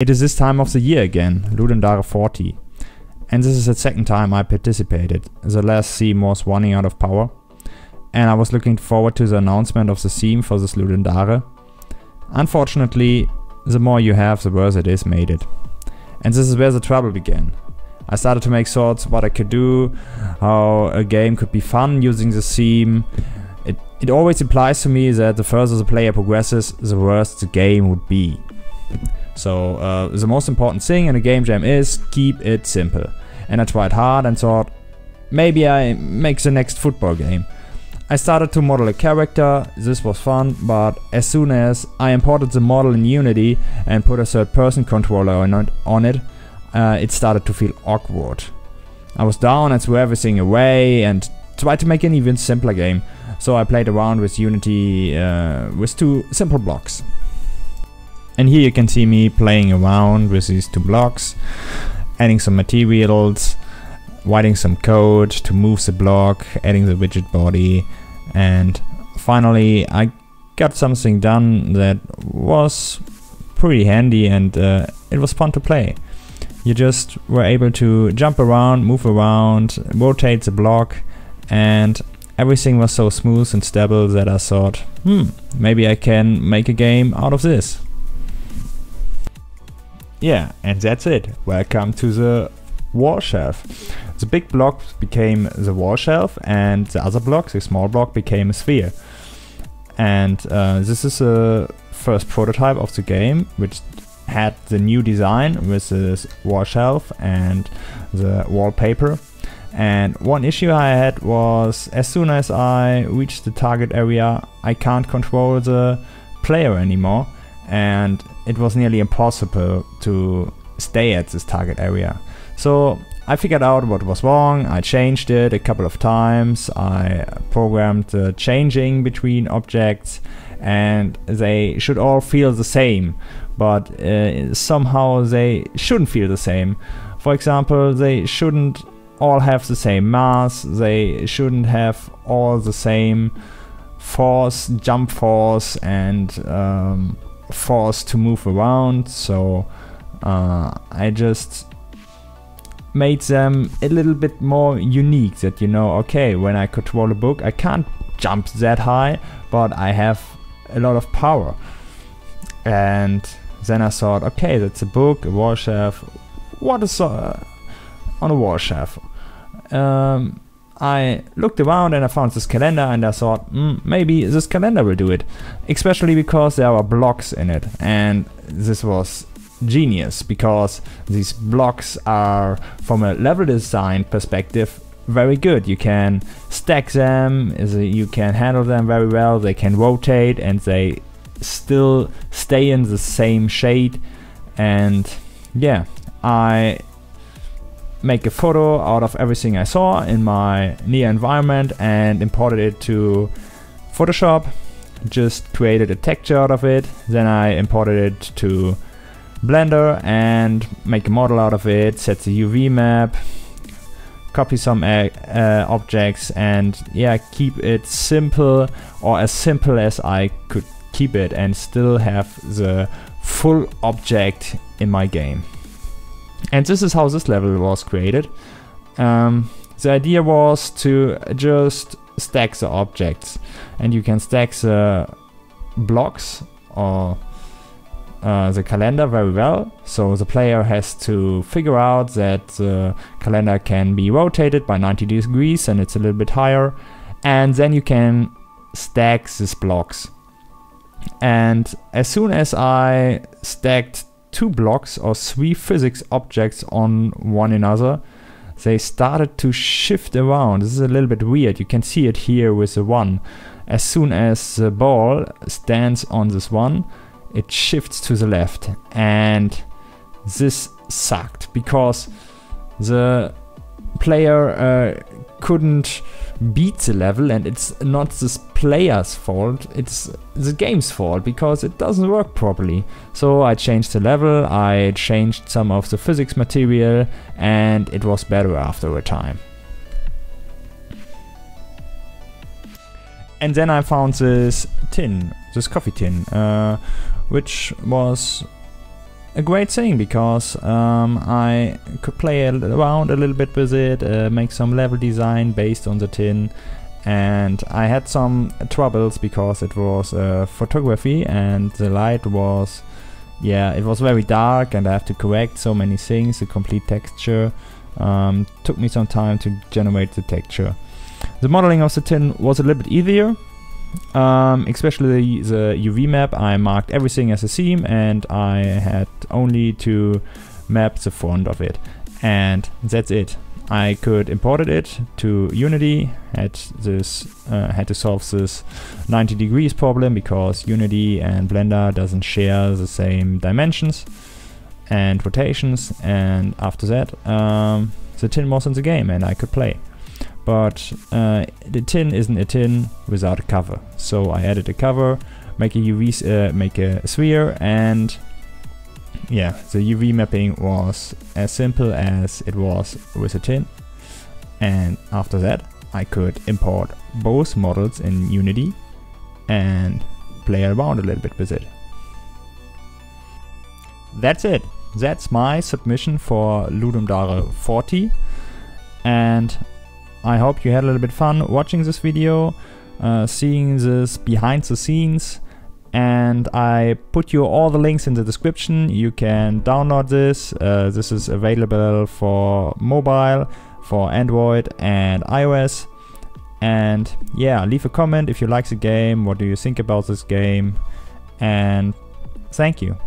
It is this time of the year again, Ludum 40, and this is the second time I participated. The last theme was running out of power, and I was looking forward to the announcement of the theme for this Ludum. Unfortunately, the more you have, the worse it is made it. And this is where the trouble began. I started to make thoughts what I could do, how a game could be fun using the theme. It always implies to me that the further the player progresses, the worse the game would be. So the most important thing in a game jam is keep it simple. And I tried hard and thought, maybe I make the next football game. I started to model a character, this was fun, but as soon as I imported the model in Unity and put a third-person controller on it, it started to feel awkward. I was down and threw everything away and tried to make an even simpler game. So I played around with Unity with two simple blocks. And here you can see me playing around with these two blocks, adding some materials, writing some code to move the block, adding the widget body, and finally I got something done that was pretty handy and it was fun to play. You just were able to jump around, move around, rotate the block, and everything was so smooth and stable that I thought, maybe I can make a game out of this. Yeah, and that's it. Welcome to the wall shelf. The big block became the wall shelf and the other block, the small block, became a sphere. And this is the first prototype of the game, which had the new design with this wall shelf and the wallpaper. And one issue I had was, as soon as I reached the target area, I can't control the player anymore. And it was nearly impossible to stay at this target area. So I figured out what was wrong, I changed it a couple of times, I programmed the changing between objects, and they should all feel the same, but somehow they shouldn't feel the same. For example, they shouldn't all have the same mass, they shouldn't have all the same force, jump force, and force to move around. So I just made them a little bit more unique, that okay, when I control a book I can't jump that high, but I have a lot of power. And then I thought, okay, that's a book, a wall shelf. What is on a wall shelf? I looked around and I found this calendar and I thought, maybe this calendar will do it. Especially because there are blocks in it. And this was genius, because these blocks are, from a level design perspective, very good. You can stack them, you can handle them very well, they can rotate and they still stay in the same shade. And yeah, I make a photo out of everything I saw in my near environment and imported it to Photoshop, just created a texture out of it, then I imported it to Blender and make a model out of it, set the UV map, copy some objects, and yeah, keep it simple, or as simple as I could keep it, and still have the full object in my game. And this is how this level was created. The idea was to just stack the objects, and you can stack the blocks or the calendar very well. So the player has to figure out that the calendar can be rotated by 90 degrees and it's a little bit higher, and then you can stack these blocks. And as soon as I stacked two blocks or three physics objects on one another, they started to shift around. This is a little bit weird. You can see it here with the one. As soon as the ball stands on this one, it shifts to the left, and this sucked because the player couldn't beat the level, and it's not this player's fault, it's the game's fault because it doesn't work properly. So I changed the level, I changed some of the physics material, and it was better after a time. And then I found this tin, this coffee tin, which was a great thing because I could play around a little bit with it, make some level design based on the tin, and I had some troubles because it was photography and the light was, yeah, it was very dark and I have to correct so many things. The complete texture took me some time to generate the texture. The modeling of the tin was a little bit easier. Especially the UV map, I marked everything as a seam and I had only to map the front of it, and that's it. I could import it to Unity, had to solve this 90 degrees problem because Unity and Blender doesn't share the same dimensions and rotations, and after that the tin was in the game and I could play. But the tin isn't a tin without a cover, so I added a cover, make a sphere, and yeah, the UV mapping was as simple as it was with a tin. And after that, I could import both models in Unity and play around a little bit with it. That's it. That's my submission for Ludum Dare 40, and I hope you had a little bit fun watching this video, seeing this behind the scenes, and I put you all the links in the description. You can download this. This is available for mobile, for Android and iOS. And yeah, leave a comment if you like the game, what do you think about this game, and thank you.